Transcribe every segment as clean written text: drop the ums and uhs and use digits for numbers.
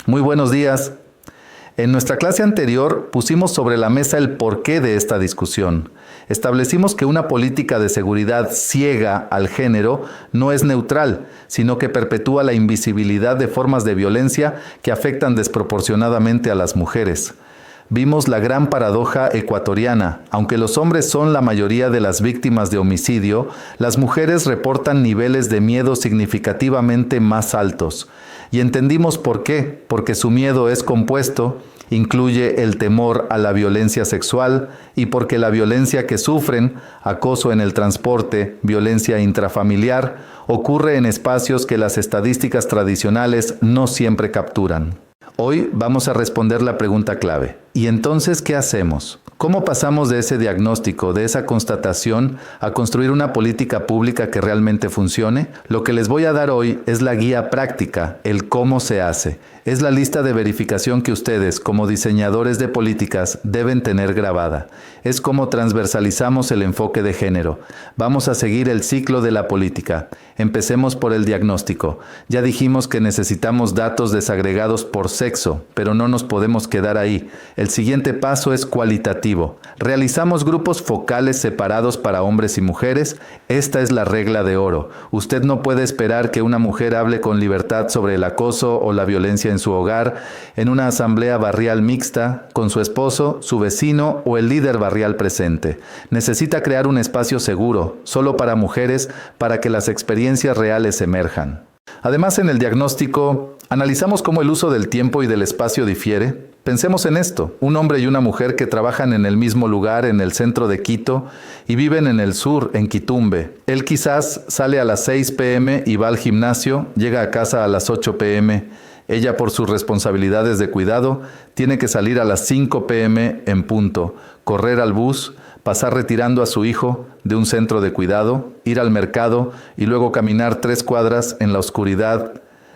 Muy buenos días. En nuestra clase anterior pusimos sobre la mesa el porqué de esta discusión. Establecimos que una política de seguridad ciega al género no es neutral, sino que perpetúa la invisibilidad de formas de violencia que afectan desproporcionadamente a las mujeres. Vimos la gran paradoja ecuatoriana. Aunque los hombres son la mayoría de las víctimas de homicidio, las mujeres reportan niveles de miedo significativamente más altos. Y entendimos por qué, porque su miedo es compuesto, incluye el temor a la violencia sexual y porque la violencia que sufren, acoso en el transporte, violencia intrafamiliar, ocurre en espacios que las estadísticas tradicionales no siempre capturan. Hoy vamos a responder la pregunta clave. ¿Y entonces qué hacemos? ¿Cómo pasamos de ese diagnóstico, de esa constatación, a construir una política pública que realmente funcione? Lo que les voy a dar hoy es la guía práctica, el cómo se hace. Es la lista de verificación que ustedes, como diseñadores de políticas, deben tener grabada. Es cómo transversalizamos el enfoque de género. Vamos a seguir el ciclo de la política. Empecemos por el diagnóstico. Ya dijimos que necesitamos datos desagregados por sexo, pero no nos podemos quedar ahí. El siguiente paso es cualitativo. Realizamos grupos focales separados para hombres y mujeres. Esta es la regla de oro. Usted no puede esperar que una mujer hable con libertad sobre el acoso o la violencia en su hogar, en una asamblea barrial mixta, con su esposo, su vecino o el líder barrial presente. Necesita crear un espacio seguro, solo para mujeres, para que las experiencias reales emerjan. Además, en el diagnóstico, analizamos cómo el uso del tiempo y del espacio difiere. Pensemos en esto, un hombre y una mujer que trabajan en el mismo lugar en el centro de Quito y viven en el sur, en Quitumbe. Él quizás sale a las 6 p.m. y va al gimnasio, llega a casa a las 8 p.m. Ella, por sus responsabilidades de cuidado, tiene que salir a las 5 p.m. en punto, correr al bus, pasar retirando a su hijo de un centro de cuidado, ir al mercado y luego caminar 3 cuadras en la oscuridad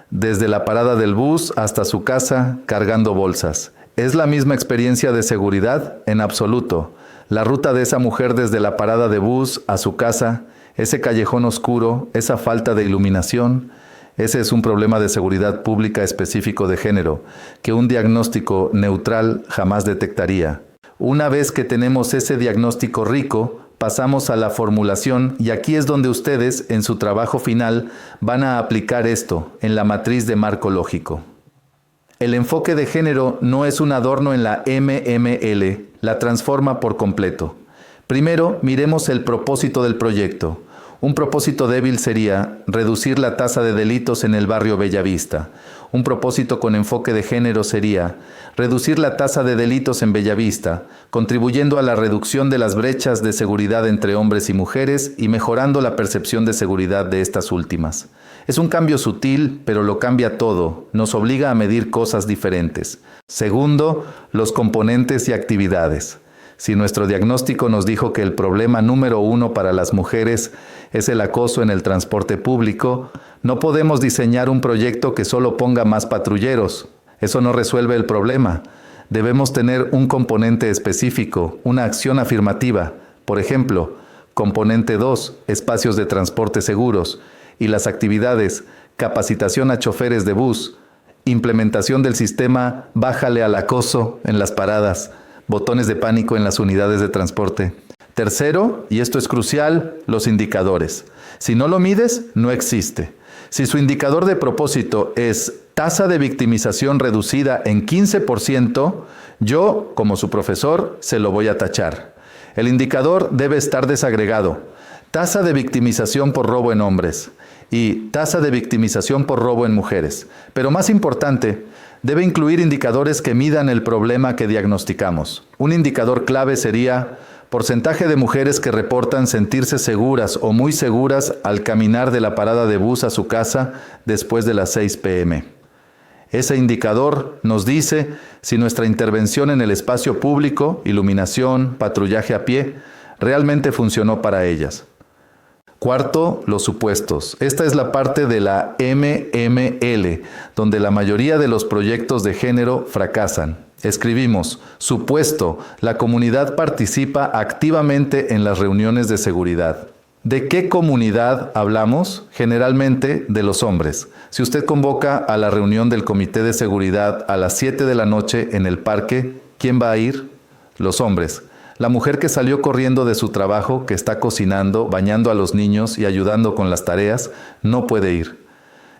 desde la parada del bus hasta su casa cargando bolsas. ¿Es la misma experiencia de seguridad? En absoluto. La ruta de esa mujer desde la parada de bus a su casa, ese callejón oscuro, esa falta de iluminación, ese es un problema de seguridad pública específico de género, que un diagnóstico neutral jamás detectaría. Una vez que tenemos ese diagnóstico rico, pasamos a la formulación y aquí es donde ustedes, en su trabajo final, van a aplicar esto en la matriz de marco lógico. El enfoque de género no es un adorno en la MML, la transforma por completo. Primero, miremos el propósito del proyecto. Un propósito débil sería reducir la tasa de delitos en el barrio Bellavista. Un propósito con enfoque de género sería reducir la tasa de delitos en Bellavista, contribuyendo a la reducción de las brechas de seguridad entre hombres y mujeres y mejorando la percepción de seguridad de estas últimas. Es un cambio sutil, pero lo cambia todo, nos obliga a medir cosas diferentes. Segundo, los componentes y actividades. Si nuestro diagnóstico nos dijo que el problema número 1 para las mujeres es el acoso en el transporte público, no podemos diseñar un proyecto que solo ponga más patrulleros. Eso no resuelve el problema. Debemos tener un componente específico, una acción afirmativa. Por ejemplo, componente 2, espacios de transporte seguros. Y las actividades, capacitación a choferes de bus, implementación del sistema bájale al acoso en las paradas, botones de pánico en las unidades de transporte. Tercero, y esto es crucial, los indicadores. Si no lo mides, no existe. Si su indicador de propósito es tasa de victimización reducida en 15%, yo, como su profesor, se lo voy a tachar. El indicador debe estar desagregado. Tasa de victimización por robo en hombres y tasa de victimización por robo en mujeres. Pero más importante, debe incluir indicadores que midan el problema que diagnosticamos. Un indicador clave sería porcentaje de mujeres que reportan sentirse seguras o muy seguras al caminar de la parada de bus a su casa después de las 6 p.m. Ese indicador nos dice si nuestra intervención en el espacio público, iluminación, patrullaje a pie, realmente funcionó para ellas. Cuarto, los supuestos. Esta es la parte de la MML, donde la mayoría de los proyectos de género fracasan. Escribimos, supuesto, la comunidad participa activamente en las reuniones de seguridad. ¿De qué comunidad hablamos? Generalmente de los hombres. Si usted convoca a la reunión del Comité de Seguridad a las 7 de la noche en el parque, ¿quién va a ir? Los hombres. La mujer que salió corriendo de su trabajo, que está cocinando, bañando a los niños y ayudando con las tareas, no puede ir.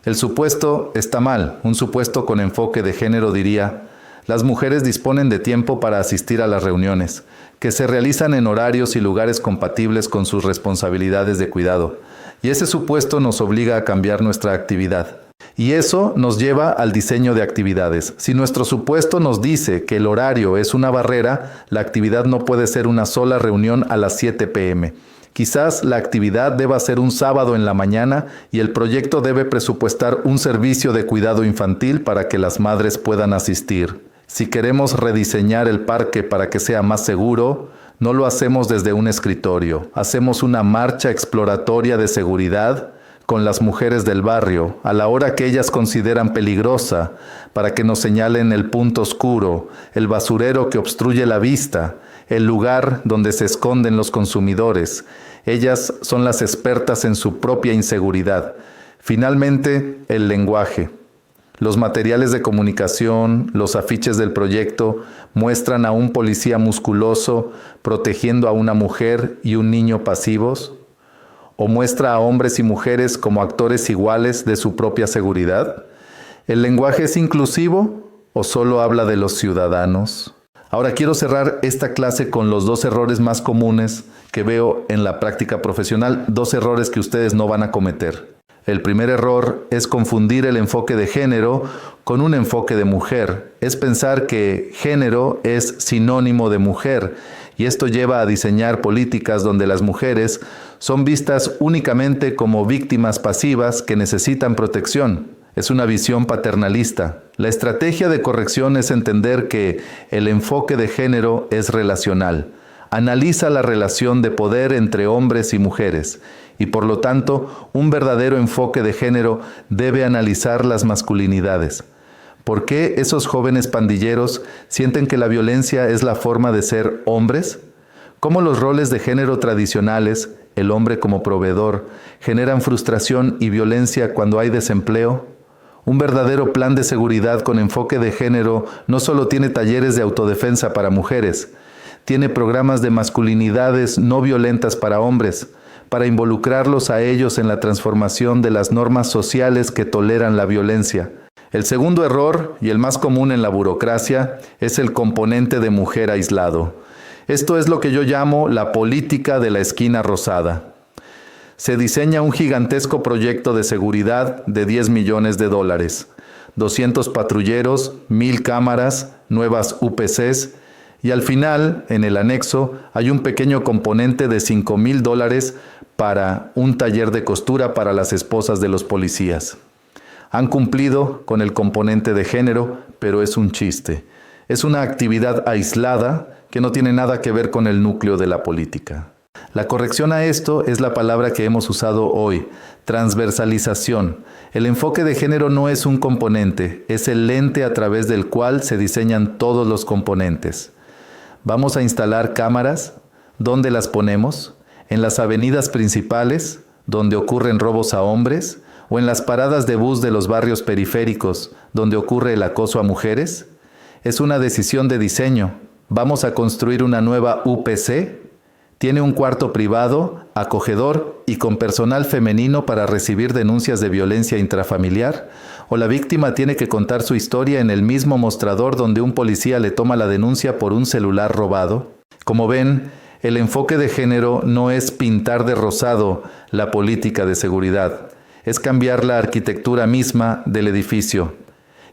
El supuesto está mal. Un supuesto con enfoque de género diría: las mujeres disponen de tiempo para asistir a las reuniones, que se realizan en horarios y lugares compatibles con sus responsabilidades de cuidado. Y ese supuesto nos obliga a cambiar nuestra actividad. Y eso nos lleva al diseño de actividades. Si nuestro supuesto nos dice que el horario es una barrera, la actividad no puede ser una sola reunión a las 7 p.m. Quizás la actividad deba ser un sábado en la mañana y el proyecto debe presupuestar un servicio de cuidado infantil para que las madres puedan asistir. Si queremos rediseñar el parque para que sea más seguro, no lo hacemos desde un escritorio. Hacemos una marcha exploratoria de seguridad con las mujeres del barrio, a la hora que ellas consideran peligrosa, para que nos señalen el punto oscuro, el basurero que obstruye la vista, el lugar donde se esconden los consumidores. Ellas son las expertas en su propia inseguridad. Finalmente, el lenguaje. Los materiales de comunicación, los afiches del proyecto muestran a un policía musculoso protegiendo a una mujer y un niño pasivos, o muestra a hombres y mujeres como actores iguales de su propia seguridad. ¿El lenguaje es inclusivo o solo habla de los ciudadanos? Ahora quiero cerrar esta clase con los 2 errores más comunes que veo en la práctica profesional, 2 errores que ustedes no van a cometer. El primer error es confundir el enfoque de género con un enfoque de mujer. Es pensar que género es sinónimo de mujer, y esto lleva a diseñar políticas donde las mujeres son vistas únicamente como víctimas pasivas que necesitan protección. Es una visión paternalista. La estrategia de corrección es entender que el enfoque de género es relacional. Analiza la relación de poder entre hombres y mujeres. Y por lo tanto, un verdadero enfoque de género debe analizar las masculinidades. ¿Por qué esos jóvenes pandilleros sienten que la violencia es la forma de ser hombres? ¿Cómo los roles de género tradicionales, el hombre como proveedor, generan frustración y violencia cuando hay desempleo? Un verdadero plan de seguridad con enfoque de género no solo tiene talleres de autodefensa para mujeres, tiene programas de masculinidades no violentas para hombres, para involucrarlos a ellos en la transformación de las normas sociales que toleran la violencia. El segundo error, y el más común en la burocracia, es el componente de mujer aislado. Esto es lo que yo llamo la política de la esquina rosada. Se diseña un gigantesco proyecto de seguridad de $10 millones, 200 patrulleros, 1,000 cámaras, nuevas UPCs, y al final, en el anexo, hay un pequeño componente de $5,000 para un taller de costura para las esposas de los policías. Han cumplido con el componente de género, pero es un chiste. Es una actividad aislada que no tiene nada que ver con el núcleo de la política. La corrección a esto es la palabra que hemos usado hoy, transversalización. El enfoque de género no es un componente, es el lente a través del cual se diseñan todos los componentes. Vamos a instalar cámaras. ¿Dónde las ponemos? ¿En las avenidas principales, donde ocurren robos a hombres? ¿O en las paradas de bus de los barrios periféricos, donde ocurre el acoso a mujeres? Es una decisión de diseño. ¿Vamos a construir una nueva UPC? ¿Tiene un cuarto privado, acogedor y con personal femenino para recibir denuncias de violencia intrafamiliar? ¿O la víctima tiene que contar su historia en el mismo mostrador donde un policía le toma la denuncia por un celular robado? Como ven, el enfoque de género no es pintar de rosado la política de seguridad, es cambiar la arquitectura misma del edificio.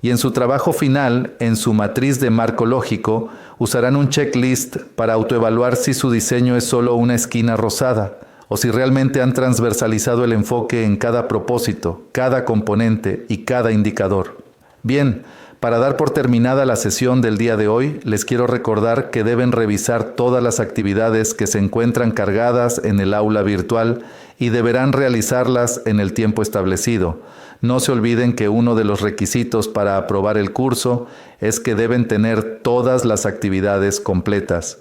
Y en su trabajo final, en su matriz de marco lógico, usarán un checklist para autoevaluar si su diseño es solo una esquina rosada, o si realmente han transversalizado el enfoque en cada propósito, cada componente y cada indicador. Bien, para dar por terminada la sesión del día de hoy, les quiero recordar que deben revisar todas las actividades que se encuentran cargadas en el aula virtual y deberán realizarlas en el tiempo establecido. No se olviden que uno de los requisitos para aprobar el curso es que deben tener todas las actividades completas.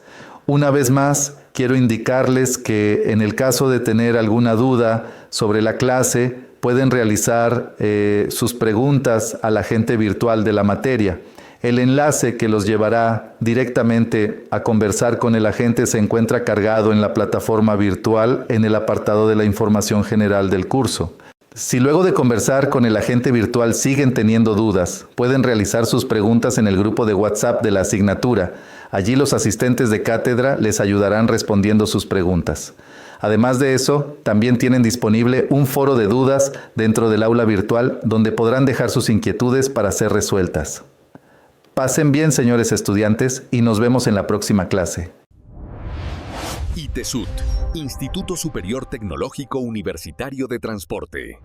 Una vez más, quiero indicarles que en el caso de tener alguna duda sobre la clase, pueden realizar sus preguntas al agente virtual de la materia. El enlace que los llevará directamente a conversar con el agente se encuentra cargado en la plataforma virtual en el apartado de la información general del curso. Si luego de conversar con el agente virtual siguen teniendo dudas, pueden realizar sus preguntas en el grupo de WhatsApp de la asignatura. Allí los asistentes de cátedra les ayudarán respondiendo sus preguntas. Además de eso, también tienen disponible un foro de dudas dentro del aula virtual donde podrán dejar sus inquietudes para ser resueltas. Pasen bien, señores estudiantes, y nos vemos en la próxima clase. ITESUT, Instituto Superior Tecnológico Universitario de Transporte.